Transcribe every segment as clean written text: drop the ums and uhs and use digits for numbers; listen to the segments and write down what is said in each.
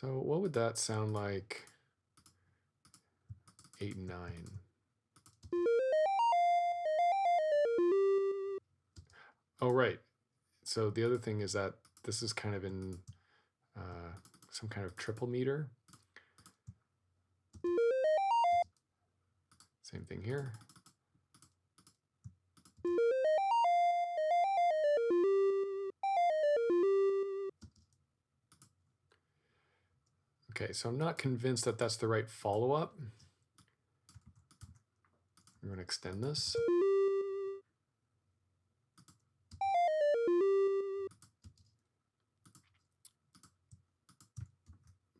So what would that sound like? 8 and 9. Oh, right. So the other thing is that this is kind of in some kind of triple meter. Same thing here. Okay, so I'm not convinced that that's the right follow-up. We're going to extend this.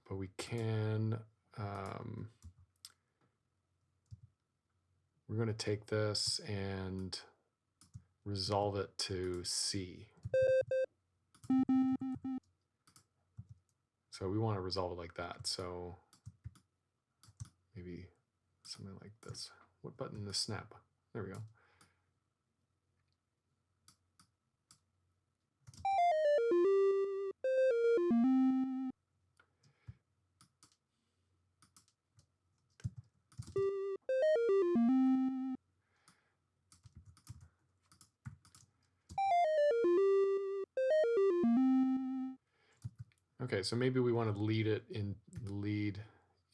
But we can, we're going to take this and resolve it to C. So we want to resolve it like that. So maybe something like this. What button is snap? There we go. Okay, so maybe we want to lead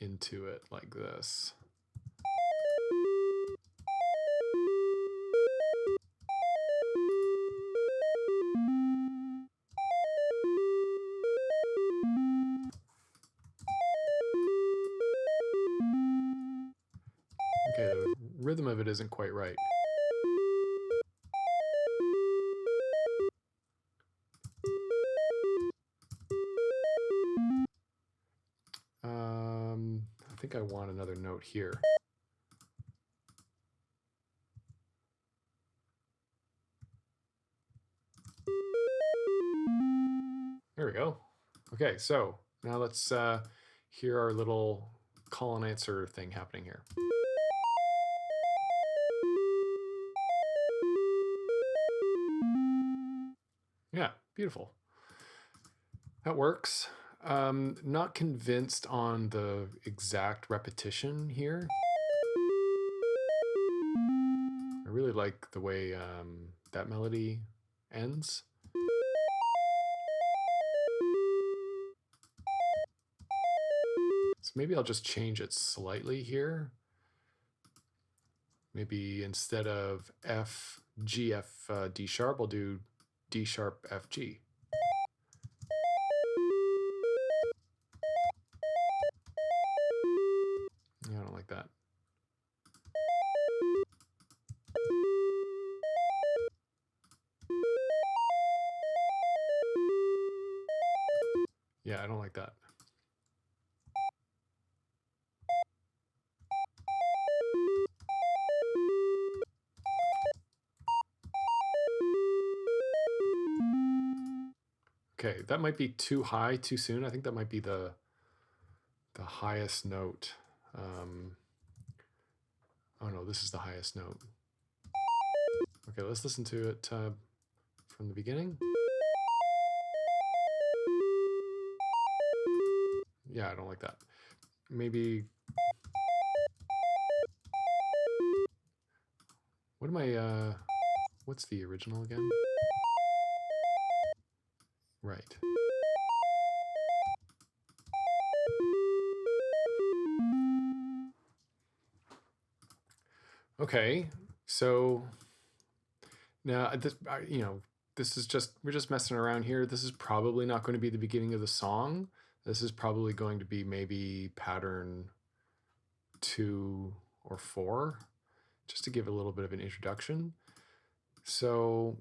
into it like this. Okay, the rhythm of it isn't quite right. I think I want another note here. There we go. Okay, so now let's hear our little call and answer thing happening here. Yeah, beautiful. That works. Not convinced on the exact repetition here. I really like the way that melody ends. So maybe I'll just change it slightly here. Maybe instead of F, G, F, D sharp, I'll do D sharp, F, G. Yeah, I don't like that. Yeah, I don't like that. Okay, that might be too high too soon. I think that might be the highest note. Oh no, this is the highest note. Okay, let's listen to it from the beginning. Yeah, I don't like that. Maybe, what am I, what's the original again? Right. Okay, so now this, this is just, we're just messing around here. This is probably not going to be the beginning of the song. This is probably going to be maybe pattern 2 or 4, just to give a little bit of an introduction. So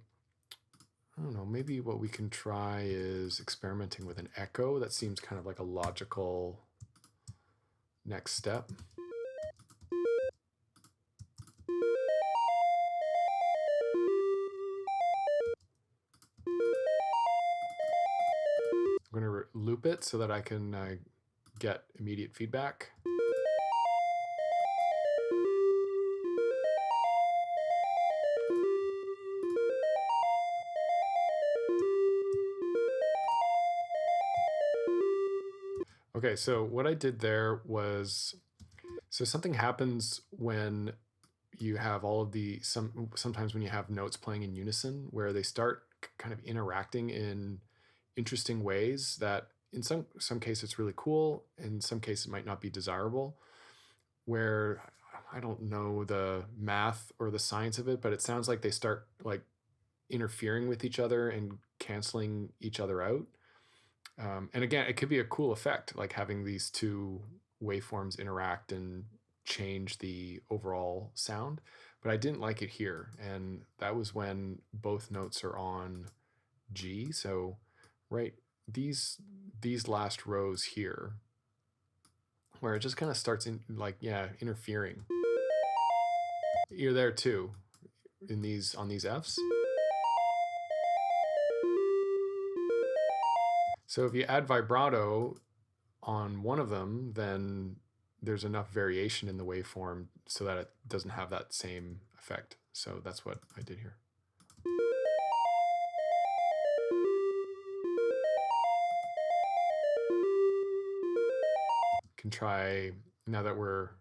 I don't know, maybe what we can try is experimenting with an echo. That seems kind of like a logical next step. I'm going to loop it so that I can get immediate feedback. Okay, so what I did there was, so something happens when you have all of the sometimes when you have notes playing in unison where they start kind of interacting in interesting ways that in some cases it's really cool, in some cases it might not be desirable, where I don't know the math or the science of it, but it sounds like they start like interfering with each other and canceling each other out. And again, it could be a cool effect, like having these two waveforms interact and change the overall sound. But I didn't like it here. And that was when both notes are on G. So, right, these these last rows here, where it just kind of starts in like, yeah, interfering. You're there too in these on these Fs. So if you add vibrato on one of them, then there's enough variation in the waveform so that it doesn't have that same effect. So that's what I did here. Can try now that we're,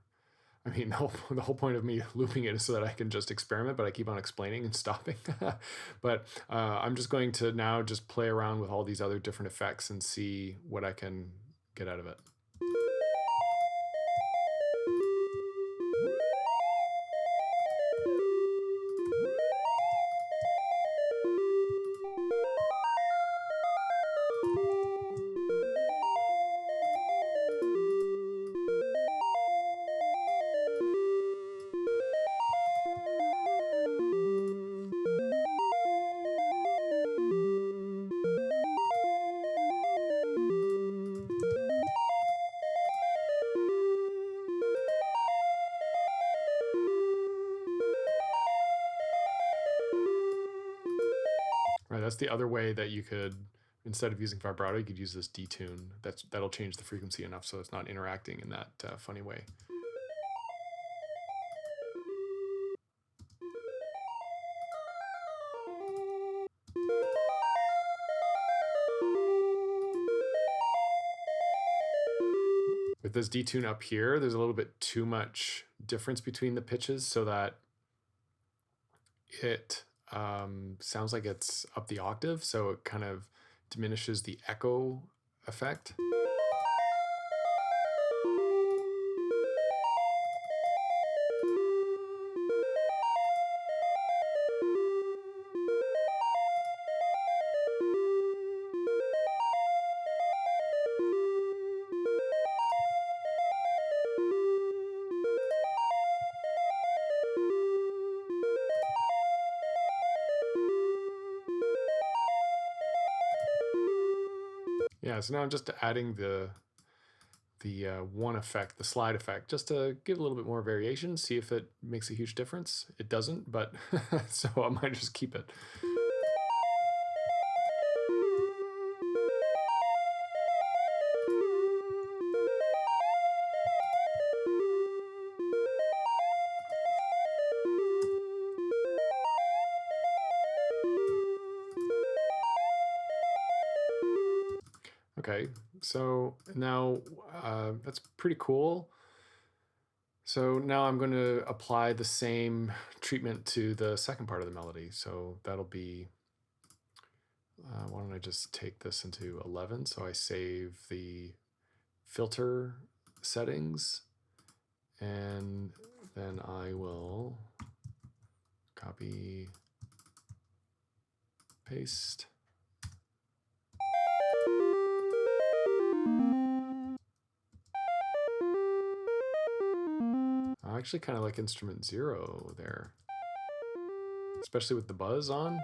I mean, the whole point of me looping it is so that I can just experiment, but I keep on explaining and stopping. But I'm just going to now just play around with all these other different effects and see what I can get out of it. Right, that's the other way that you could, instead of using vibrato, you could use this detune. That'll change the frequency enough so it's not interacting in that funny way. With this detune up here, there's a little bit too much difference between the pitches so that it sounds like it's up the octave, so it kind of diminishes the echo effect. Yeah, so now I'm just adding the one effect, the slide effect, just to give a little bit more variation, see if it makes a huge difference. It doesn't, but so I might just keep it. Okay, so now that's pretty cool. So now I'm going to apply the same treatment to the second part of the melody. So that'll be, why don't I just take this into 11? So I save the filter settings, and then I will copy, paste. I actually kind of like instrument 0 there, especially with the buzz on.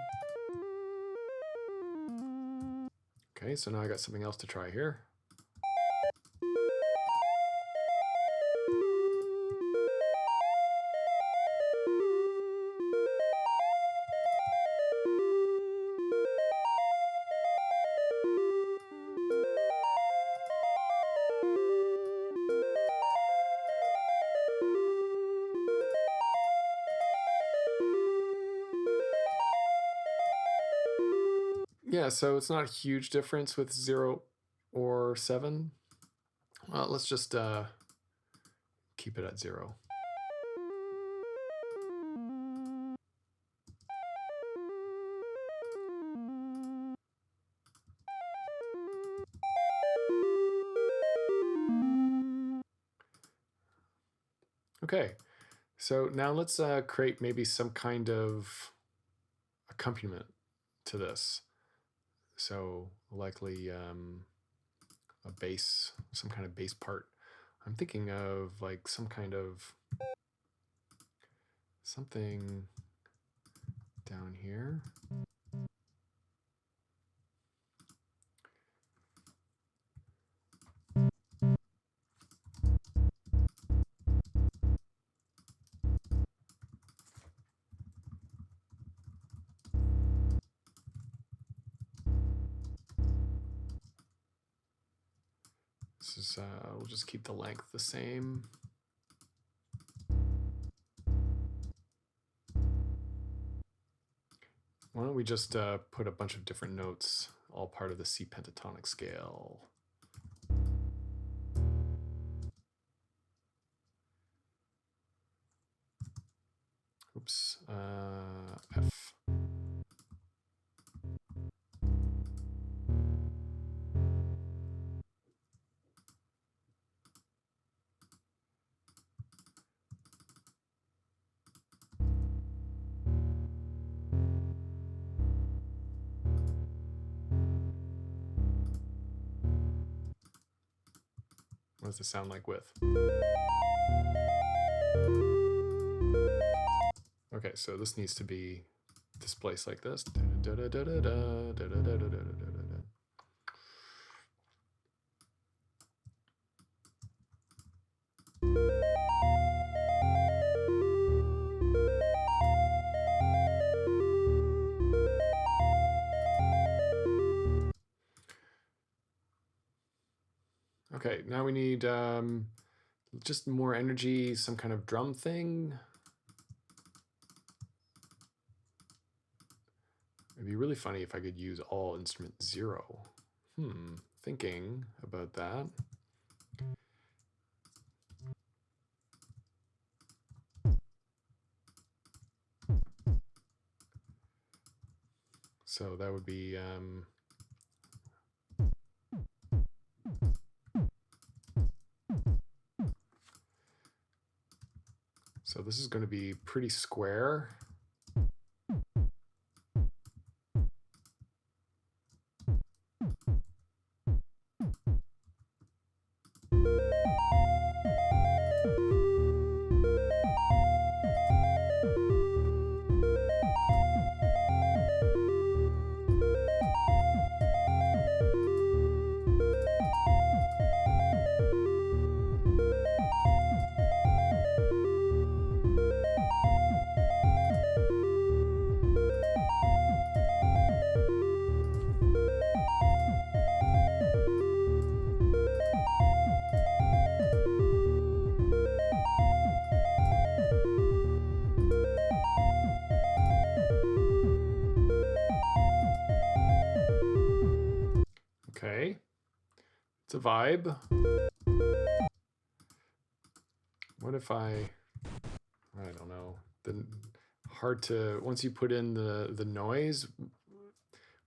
Okay, so now I got something else to try here. Yeah, so it's not a huge difference with 0 or 7. Well, let's just keep it at 0. Okay, so now let's create maybe some kind of accompaniment to this. So likely a bass, some kind of bass part. I'm thinking of like some kind of something down here. This is, we'll just keep the length the same. Why don't we just put a bunch of different notes, all part of the C pentatonic scale. Oops, F. What does this sound like with? Okay, so this needs to be displaced like this. Okay, now we need just more energy, some kind of drum thing. It'd be really funny if I could use all instrument 0. Thinking about that. So that would be so this is going to be pretty square. Okay, it's a vibe. What if I don't know, once you put in the noise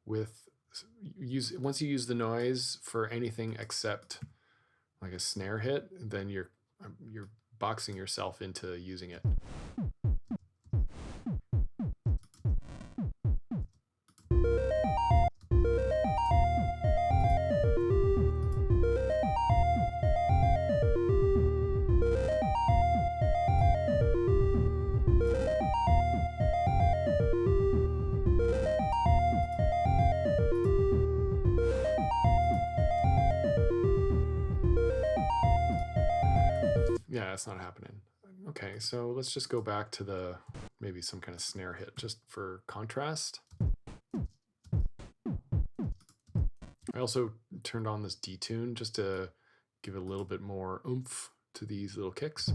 once you use the noise for anything except like a snare hit, then you're boxing yourself into using it. Yeah, it's not happening. Okay, so let's just go back to maybe some kind of snare hit just for contrast. I also turned on this detune just to give it a little bit more oomph to these little kicks.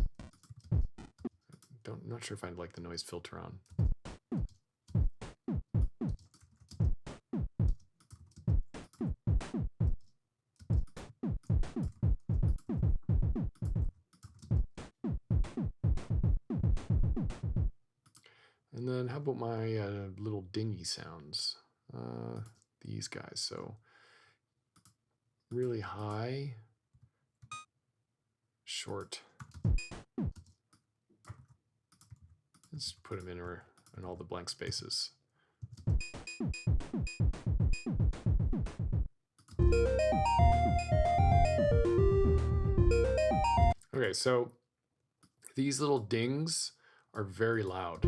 Not sure if I'd like the noise filter on. And then how about my little dingy sounds? These guys. So really high, short. Let's put them in all the blank spaces. Okay, so these little dings are very loud,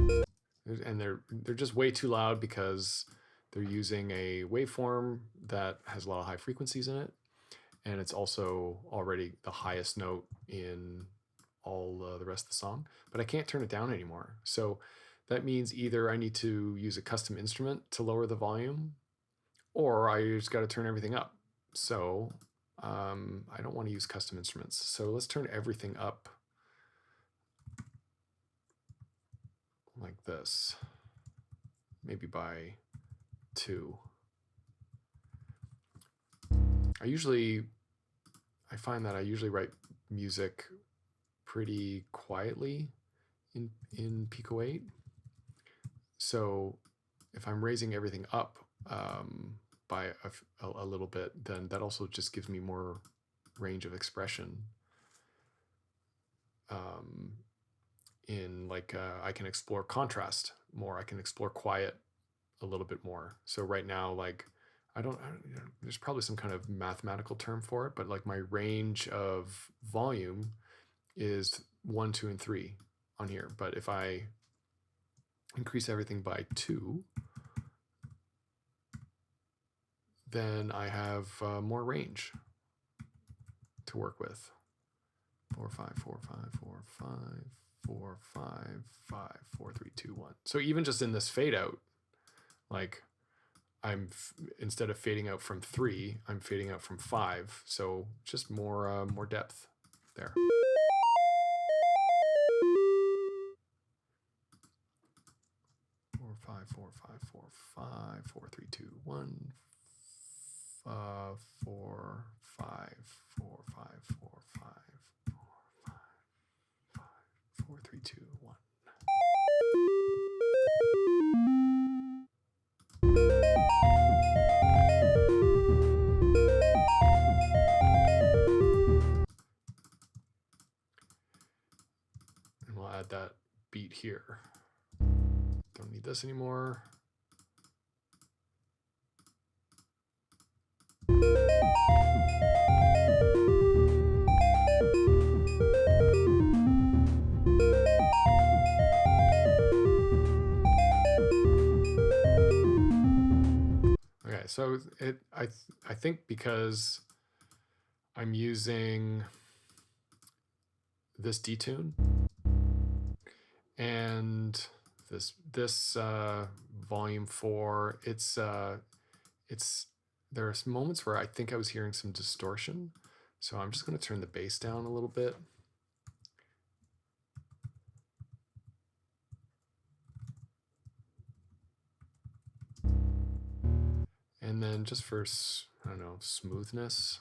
and they're just way too loud because they're using a waveform that has a lot of high frequencies in it, and it's also already the highest note in all the rest of the song, but I can't turn it down anymore. So that means either I need to use a custom instrument to lower the volume, or I just got to turn everything up. So I don't want to use custom instruments. So let's turn everything up like this, maybe by 2. I find that I usually write music pretty quietly in Pico-8. So if I'm raising everything up by a little bit, then that also just gives me more range of expression. I can explore contrast more. I can explore quiet a little bit more. So right now, like there's probably some kind of mathematical term for it, but like my range of volume is 1, 2, and 3 on here. But if I increase everything by 2, then I have more range to work with. 4, 5, 4, 5, 4, 5, 4, 5, 5, 4, 3, 2, 1. So even just in this fade out, like instead of fading out from 3, I'm fading out from 5. So just more depth there. 4, 5, 4, 5, 4, 5, 4, 3, 2, 1. 4, 5, 4, 5, 4, 5, 4, 5, 5, 4, 3, 2, 1. And we'll add that beat here. Don't need this anymore. Okay, so I think because I'm using this detune and this volume 4, there's moments where I think I was hearing some distortion. So I'm just going to turn the bass down a little bit. And then just for, I don't know, smoothness,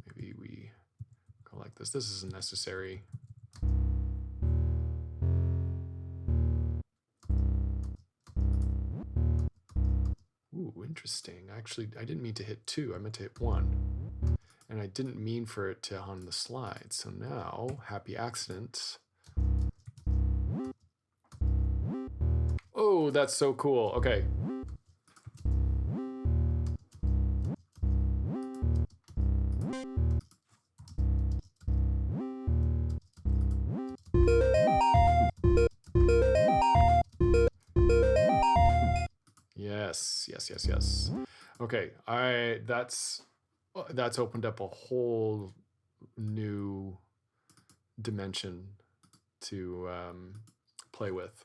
maybe we go like this. This isn't necessary. Ooh, interesting. Actually, I didn't mean to hit 2. I meant to hit 1. And I didn't mean for it to on the slide. So now, happy accident. Oh, that's so cool. Okay. Yes, yes, yes, yes. Okay, that's opened up a whole new dimension to play with.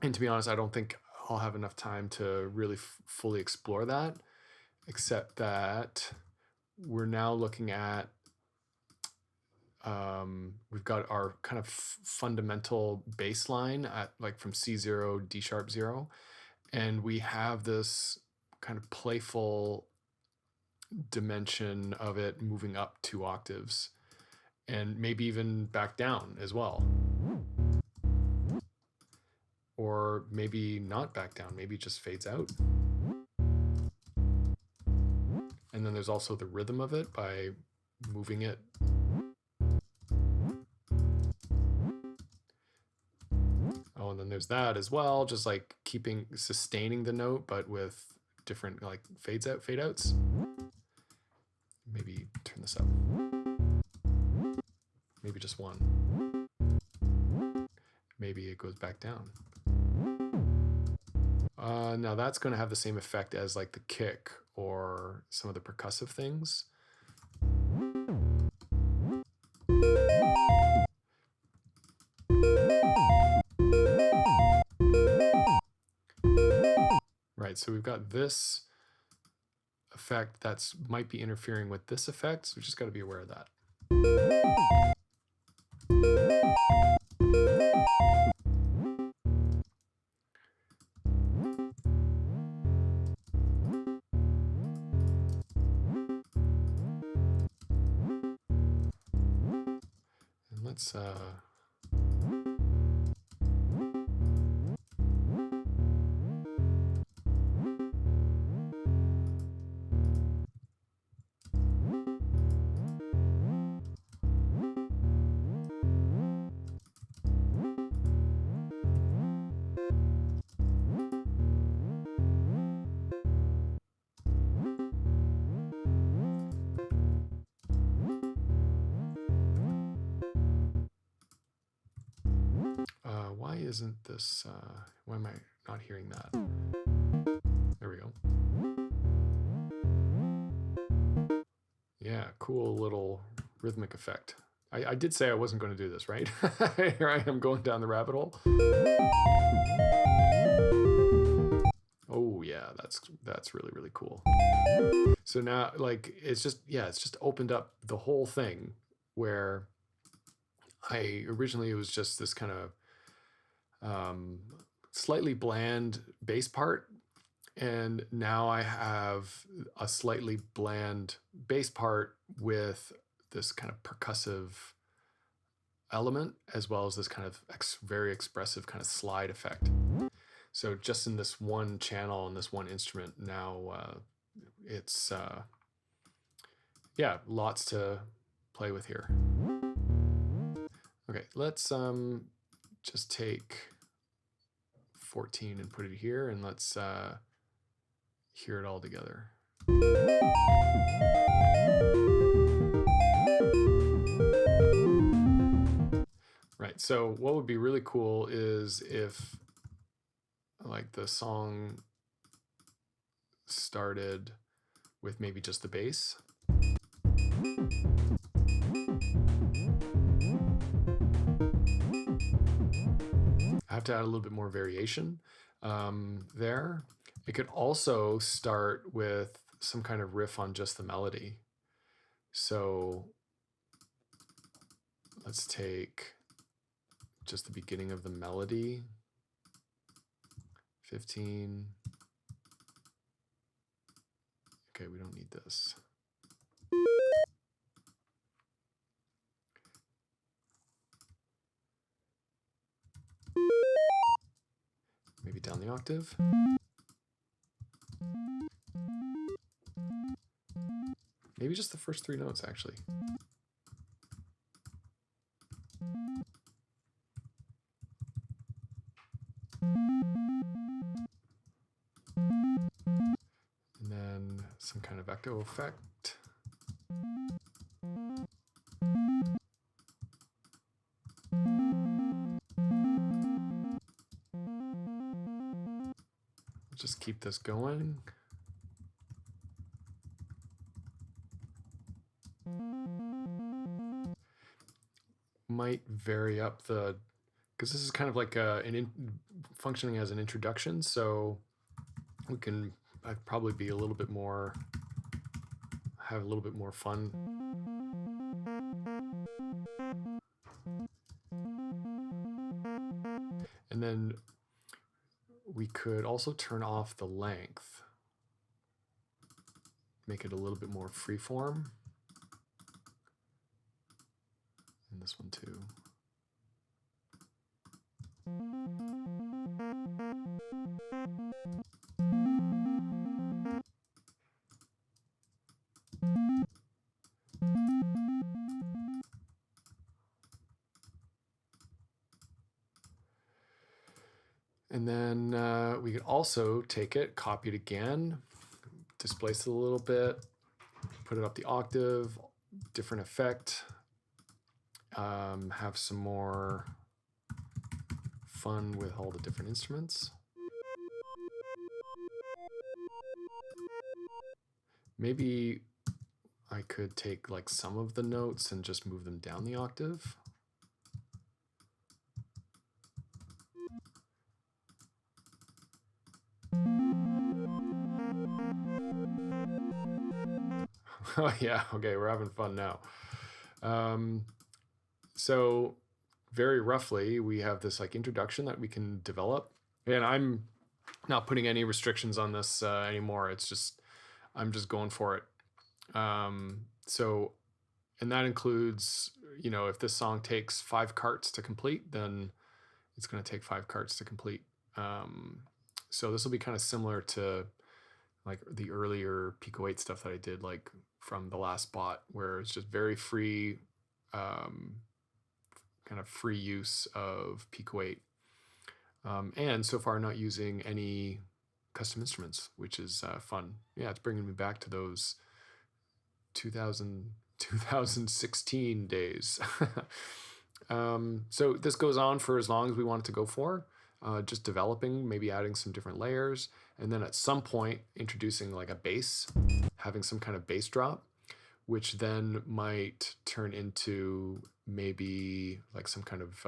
And to be honest, I don't think I'll have enough time to really fully explore that, except that we're now looking at we've got our kind of fundamental bass line at like from C0, D sharp 0, and we have this kind of playful dimension of it moving up 2 octaves and maybe even back down as well. Or maybe not back down, maybe it just fades out. And then there's also the rhythm of it by moving it. Oh, and then there's that as well, just like sustaining the note, but with different like fade outs. Maybe turn this up. Maybe just one. Maybe it goes back down. Now that's going to have the same effect as like the kick or some of the percussive things. Right, so we've got this effect that's might be interfering with this effect, so we just got to be aware of that. And let's why isn't this, why am I not hearing that? There we go. Yeah, cool little rhythmic effect. I did say I wasn't going to do this, right? Here I am going down the rabbit hole. Oh yeah, that's really, really cool. So now like it's just opened up the whole thing where originally it was just this kind of slightly bland bass part, and now I have a slightly bland bass part with this kind of percussive element, as well as this kind of very expressive kind of slide effect. So just in this one channel and this one instrument, now it's yeah, lots to play with here. Okay, let's just take 14 and put it here, and let's hear it all together. Right, so what would be really cool is if like the song started with maybe just the bass. I have to add a little bit more variation there. It could also start with some kind of riff on just the melody. So let's take just the beginning of the melody, 15. Okay, we don't need this. Maybe down the octave. Maybe just the first 3 notes, actually. And then some kind of echo effect. Just keep this going. Might vary up the, because this is kind of like functioning as an introduction, so we can probably be a little bit more, have a little bit more fun. And then we could also turn off the length, make it a little bit more freeform. And this one too. And then we could also take it, copy it again, displace it a little bit, put it up the octave, different effect, have some more fun with all the different instruments. Maybe I could take like some of the notes and just move them down the octave. Oh yeah, okay, we're having fun now. So very roughly, we have this like introduction that we can develop. And I'm not putting any restrictions on this anymore. It's just, I'm just going for it. So, and that includes, you know, if this song takes 5 carts to complete, then it's going to take 5 carts to complete. So this will be kind of similar to like the earlier Pico-8 stuff that I did, like from the last bot, where it's just very free, kind of free use of Pico-8. And so far not using any custom instruments, which is fun. Yeah, it's bringing me back to those 2016 days. So this goes on for as long as we want it to go for, just developing, maybe adding some different layers, and then at some point introducing like a bass, having some kind of bass drop, which then might turn into maybe like some kind of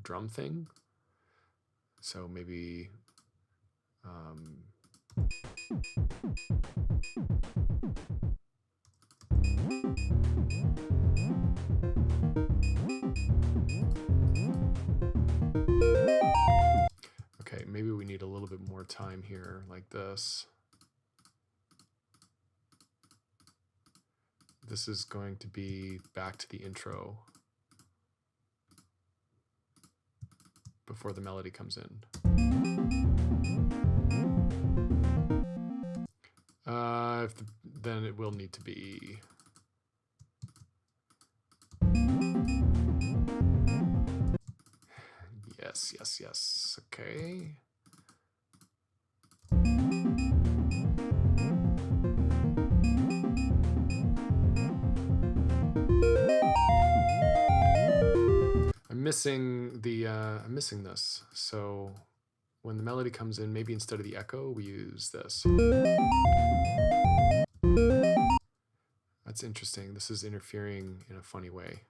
drum thing. So maybe okay, maybe we need a little bit more time here like this. This is going to be back to the intro before the melody comes in. Then it will need to be. Yes, yes, yes. Okay. I'm missing this. So when the melody comes in, maybe instead of the echo, we use this. That's interesting. This is interfering in a funny way.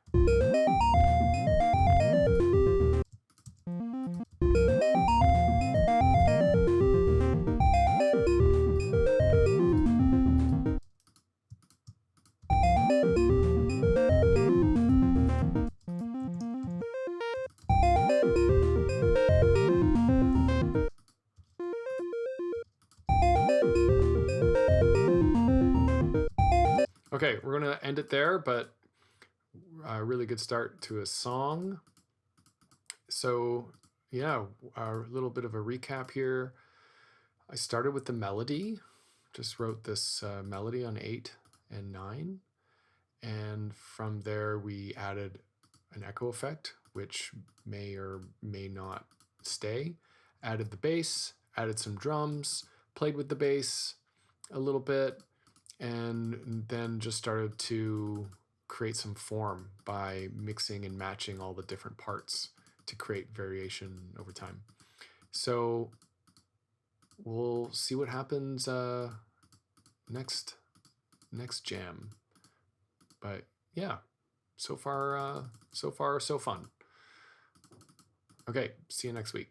Okay, we're going to end it there, but a really good start to a song. So yeah, a little bit of a recap here. I started with the melody, just wrote this melody on 8 and 9. And from there, we added an echo effect, which may or may not stay. Added the bass, added some drums, played with the bass a little bit, and then just started to create some form by mixing and matching all the different parts to create variation over time. So we'll see what happens next jam. But yeah, so far so fun. Okay, see you next week.